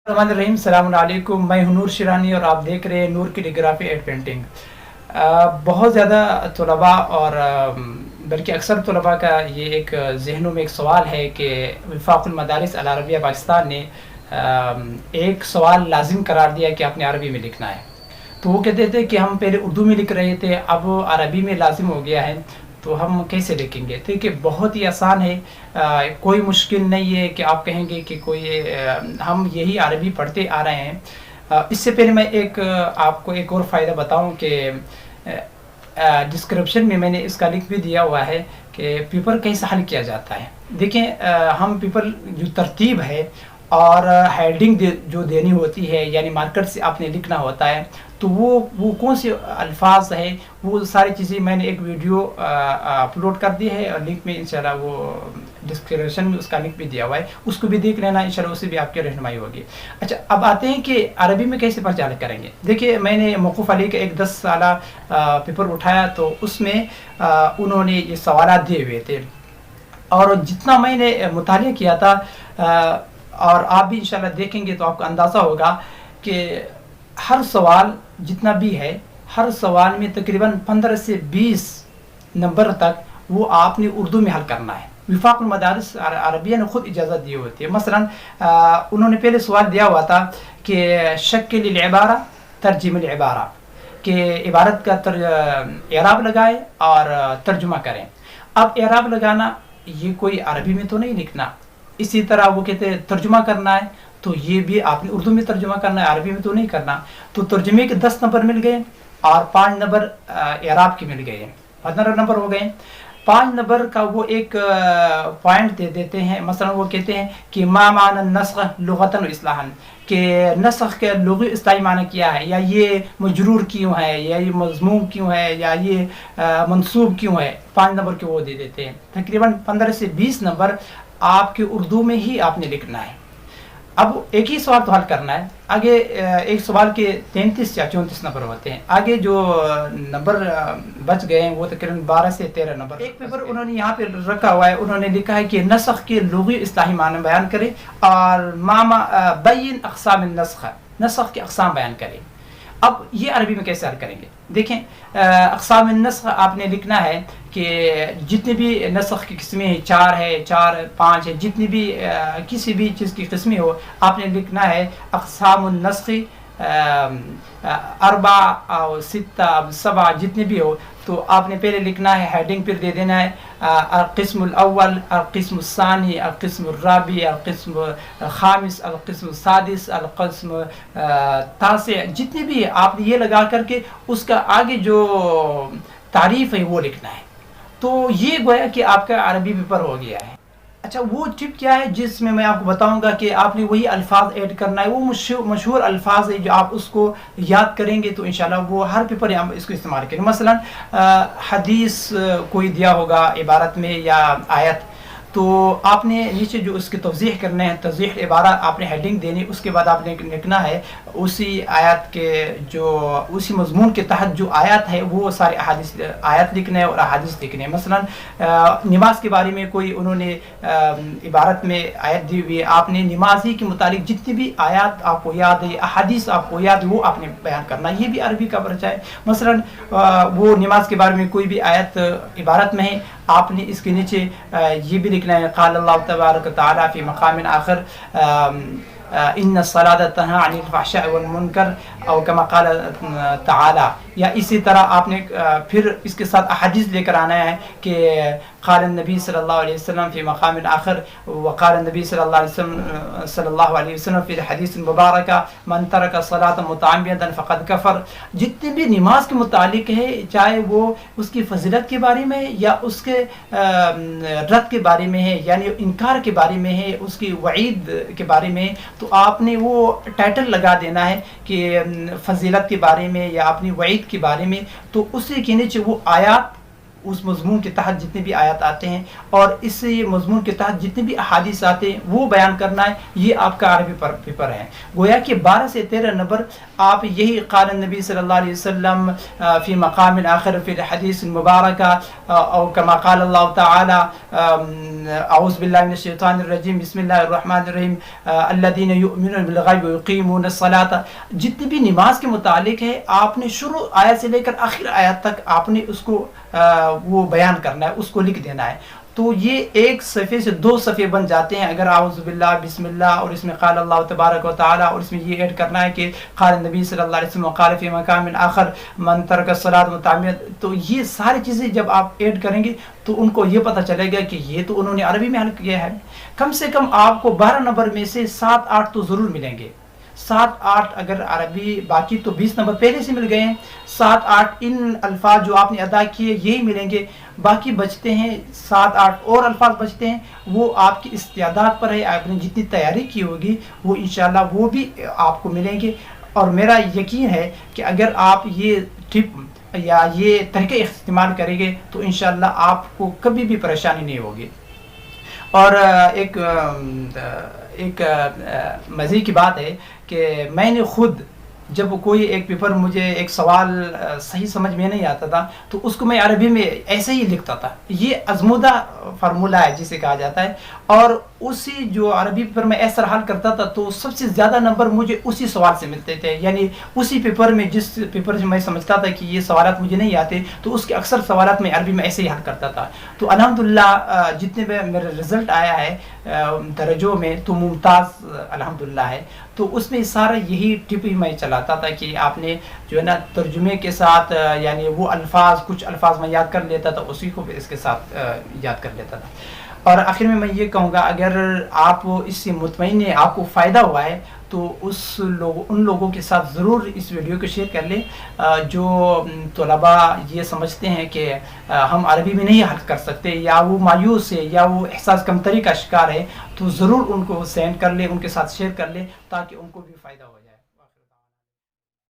रहीम सलाम अलैकुम। मैं हूं नूर शिरानी और आप देख रहे हैं नूर कैलीग्राफी एंड पेंटिंग। बहुत ज़्यादा तलबा और बल्कि अक्सर तलबा का ये एक जहनों में एक सवाल है कि वफाकुल मदारिस अल अरबिया पाकिस्तान ने एक सवाल लाजिम करार दिया कि आपने अरबी में लिखना है। तो वो कहते थे कि हम पहले उर्दू में लिख रहे थे, अब अरबी में लाजिम हो गया है, तो हम कैसे लिखेंगे। तो कि बहुत ही आसान है, कोई मुश्किल नहीं है कि आप कहेंगे कि हम यही अरबी पढ़ते आ रहे हैं। इससे पहले मैं आपको एक और फ़ायदा बताऊं कि डिस्क्रिप्शन में मैंने इसका लिंक भी दिया हुआ है कि पेपर कैसे हल किया जाता है। देखें, हम पेपर जो तरतीब है और हेडिंग जो देनी होती है, यानी मार्कर से आपने लिखना होता है, तो वो कौन से अल्फाज है, वो सारी चीज़ें मैंने एक वीडियो अपलोड कर दी है और लिंक में इंशाल्लाह वो डिस्क्रिप्शन में उसका लिंक भी दिया हुआ है, उसको भी देख लेना, इंशाल्लाह उससे भी आपकी रहनुमाई होगी। अच्छा, अब आते हैं कि अरबी में कैसे प्रचार करेंगे। देखिए, मैंने मौकूफ़ अली का एक 10 साला पेपर उठाया, तो उसमें उन्होंने ये सवालात दिए हुए थे और जितना मैंने मुतालिया किया था, और आप भी इंशाल्लाह देखेंगे तो आपको अंदाज़ा होगा कि हर सवाल जितना भी है, हर सवाल में तकरीबन 15 से 20 नंबर तक वो आपने उर्दू में हल करना है। वफाकुल मदारिस अरबिया ने खुद इजाज़त दी होती है। मसलन उन्होंने पहले सवाल दिया हुआ था कि शक्ल इबारा तर्जुमा इबारा, कि इबारत का एराब लगाए और तर्जुमा करें। अब एराब लगाना ये कोई अरबी में तो नहीं लिखना, इसी तरह वो कहते हैं तर्जुमा करना है, तो ये भी आपने उर्दू में तर्जुमा करना है, अरबी में तो नहीं करना। तो तर्जुमे के 10 नंबर मिल गए और 5 नंबर एराब के मिल गए, 15 नंबर हो गए। 5 नंबर का वो एक पॉइंट दे देते हैं। मसलन वो कहते हैं कि मा माना नस्ख लुगतन व इस्लाहन, कि नस्ख के लुग़वी इस्लाही माना क्या है, या ये मजरूर क्यों है, या ये मज़मूम क्यों है, या ये मंसूब क्यों है। 5 नंबर के वो दे देते हैं। तकरीबन 15 से 20 नंबर आपके उर्दू में ही आपने लिखना है। अब एक ही सवाल तो हल करना है। आगे एक सवाल के 33 या 34 नंबर होते हैं। आगे जो नंबर बच गए हैं वो तकरीबन 12 से 13 नंबर। एक पेपर उन्होंने यहाँ पे रखा हुआ है, उन्होंने लिखा है कि नस्ख के लुग़वी इस्लाही माना बयान करें और बैन अक़साम नस्ख, नस्ख के अक़साम बयान करें। अब ये अरबी में कैसे हल करेंगे। देखें, अक़साम नस्ख आपने लिखना है कि जितनी भी नस्ख की किस्में हैं, 4 है, 4 5 है, जितनी भी किसी भी चीज़ की किस्में हो, आपने लिखना है अक़साम नस्ख अरबा और सित्ता सबा, जितने भी हो, तो आपने पहले लिखना है, हेडिंग फिर दे देना है अल-क़िस्मुल अव्वल, अल-क़िस्मुस सानी, अल-क़िस्मुर राबी, अल-क़िस्मुल खामिस, अल-क़िस्मुस सादिस, अल-क़िस्मुल तासी, जितने भी आपने ये लगा करके उसका आगे जो तारीफ़ है वो लिखना है। तो ये गोया कि आपका अरबी पेपर हो गया है। अच्छा, वो टिप क्या है जिसमें मैं आपको बताऊंगा कि आपने वही अल्फाज ऐड करना है, वो मशहूर अल्फाज है जो आप उसको याद करेंगे तो इंशाल्लाह वो हर पेपर हम इसको इस्तेमाल करेंगे। मसलन हदीस कोई दिया होगा इबारत में या आयत, तो आपने नीचे जो उसके तवज़ीह करने हैं, तवज़ीह इबारा आपने हेडिंग देनी, उसके बाद आपने लिखना है उसी आयत के जो उसी मज़मून के तहत जो आयत है वो सारे अहादीस आयत लिखने हैं और अहादीस लिखने हैं। मसलन नमाज के बारे में कोई उन्होंने इबारत में आयत दी हुई है, आपने नमाजी के मुतालिक जितनी भी आयत आपको याद है, अहादीस आपको याद है, वो आपने बयान करना। ये भी अरबी का पर्चा है। मसलन वो नमाज के बारे में कोई भी आयत इबारत में है, आपने इसके नीचे ये भी लिखना है क़ाल अल्लाह तबारक व तआला फ़ी मक़ामिन आख़िर इन्न सलाता तन्हा अनिल फ़हशाइ वल मुनकर और कमा क़ाल तआला, या इसी तरह आपने फिर इसके साथ अहादीस लेकर आना है कि क़ाल नबी सल्लल्लाहु अलैहि वसल्लम फ़ी मक़ामिन आख़िर व क़ाल नबी सल्लल्लाहु अलैहि वसल्लम फ़ी हदीस मुबारका मन तरक सलात मुतअम्मिदन फ़क़द कफ़र। जितने भी नमाज के मुतालिक है, चाहे वो उसकी फजीलत के बारे में या उसके रद्द के बारे में है, यानी इनकार के बारे में है, उसकी वईद के बारे में, तो आपने वो टाइटल लगा देना है कि फजीलत के बारे में या अपनी वईद के बारे में। तो उसी के नीचे वो आयत उस मज़मून के तहत जितने भी आयत आते हैं और इस मज़मून के तहत जितने भी अहादीस आते हैं वो बयान करना है, ये आपका अरबी पेपर है। गोया कि 12 से 13 नंबर आप यही क़ाल नबी सल्लल्लाहु अलैहि वसल्लम फ़ी मक़ामिन आख़िर फ़ी हदीस मुबारका और कमा क़ाल अल्लाह तआला अऊज़ु बिल्लाहि मिनश शैतानिर रजीम बिस्मिल्लाहिर रहमानिर रहीम अल्लज़ीना युमिनूना बिल ग़ैबि व युक़ीमूनस सलाता, जितनी भी नमाज के मुतालिक है आपने शुरू आयत से लेकर आखिर आयत तक आपने उसको वो बयान करना है, उसको लिख देना है। तो ये एक सफ़े से 2 सफ़े बन जाते हैं अगर आउज़ु बिल्लाह बिस्मिल्लाह और इसमें क़ाल अल्लाह तबारक व तआला और इसमें ये ऐड करना है कि क़ाल नबी सल्लल्लाहु अलैहि वसल्लम क़ाल फ़ी मक़ामिन आख़र मन तरक सलात मुतअम्मिदन। तो ये सारी चीज़ें जब आप ऐड करेंगे तो उनको ये पता चलेगा कि ये तो उन्होंने अरबी में हल किया है। कम से कम आपको 12 नंबर में से 7-8 तो ज़रूर मिलेंगे। 7-8 अगर अरबी, बाकी तो 20 नंबर पहले से मिल गए हैं। 7-8 इन अल्फाज जो आपने अदा किए यही मिलेंगे, बाकी बचते हैं 7-8 और अल्फाज बचते हैं, वो आपकी इस्तियादात पर है। आपने जितनी तैयारी की होगी वो इंशाल्लाह वो भी आपको मिलेंगे। और मेरा यकीन है कि अगर आप ये टिप या ये तरीके इस्तेमाल करेंगे तो इंशाल्लाह आपको कभी भी परेशानी नहीं होगी। और एक मज़े की बात है कि मैंने खुद जब कोई एक पेपर मुझे एक सवाल सही समझ में नहीं आता था तो उसको मैं अरबी में ऐसे ही लिखता था। ये अज़मुदा फार्मूला है जिसे कहा जाता है। और उसी जो अरबी पेपर में ऐसा हल करता था तो सबसे ज़्यादा नंबर मुझे उसी सवाल से मिलते थे। यानी उसी पेपर में, जिस पेपर से मैं समझता था कि ये सवालात मुझे नहीं आते तो उसके अक्सर सवालात मैं अरबी में ऐसे ही हल करता था। तो अल्हम्दुलिल्लाह जितने भी मेरा रिज़ल्ट आया है दर्जों में तो मुमताज़ अल्हम्दुलिल्लाह है। तो उसमें सारा यही टिप ही मैं चलाता था कि आपने जो है ना तर्जुमे के साथ यानी वो अल्फाज, कुछ अल्फाज मैं याद कर लेता था, उसी को इसके साथ याद कर लेता था। और आखिर में मैं ये कहूँगा अगर आप इससे मुतमईन है, आपको फ़ायदा हुआ है तो उन लोगों के साथ ज़रूर इस वीडियो को शेयर कर लें जो तलबा ये समझते हैं कि हम अरबी में नहीं हल कर सकते या वो मायूस है या वो एहसास कमतरी का शिकार है। तो ज़रूर उनको सेंड कर लें, उनके साथ शेयर कर लें ताकि उनको भी फ़ायदा हो जाए।